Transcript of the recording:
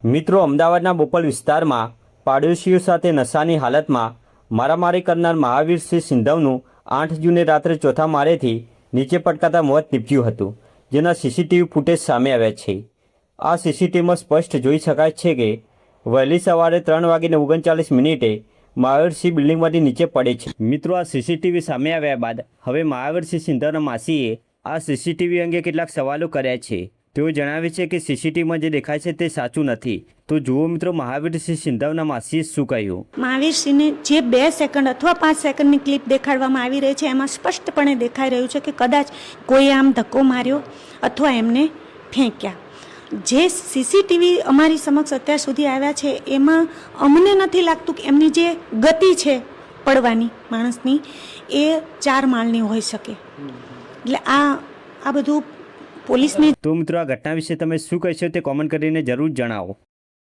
મિત્રો, અમદાવાદના બોપલ વિસ્તારમાં પાડોશીઓ સાથે નશાની હાલતમાં મારામારી કરનાર મહાવીરસિંહ સિંધવનું 8 જૂને રાત્રે ચોથા માળેથી નીચે પટકાતા મોત નીપજ્યું હતું, જેના સીસીટીવી ફૂટેજ સામે આવ્યા છે। આ સીસીટીવીમાં સ્પષ્ટ જોઈ શકાય છે કે વહેલી સવારે 3:39 મહાવીરસિંહ બિલ્ડિંગમાંથી નીચે પડે છે। મિત્રો, આ સીસીટીવી સામે આવ્યા બાદ હવે મહાવીરસિંહ સિંધવના માસીએ આ સીસીટીવી અંગે કેટલાક સવાલો કર્યા છે। તેઓ જણાવે છે કે સીસીટીવીમાં જે દેખાય છે તે સાચું નથી। તો જુઓ મિત્રો, મહાવીરસિંહ સિંધવના માસીએ શું કહ્યું। મહાવીરસિંહને જે 2 સેકન્ડ અથવા 5 સેકન્ડની ક્લિપ દેખાડવામાં આવી રહી છે, એમાં સ્પષ્ટપણે દેખાઈ રહ્યું છે કે કદાચ કોઈ આમ ધક્કો માર્યો અથવા એમને ફેંક્યા। જે સીસીટીવી અમારી સમક્ષ અત્યાર સુધી આવ્યા છે એમાં અમને નથી લાગતું કે એમની જે ગતિ છે પડવાની માણસની એ 4 માળની હોઈ શકે। એટલે આ બધું પોલીસની। તો મિત્રો, આ ઘટના વિશે તમે શું કહેશો તે કોમેન્ટ કરીને જરૂર જણાવો।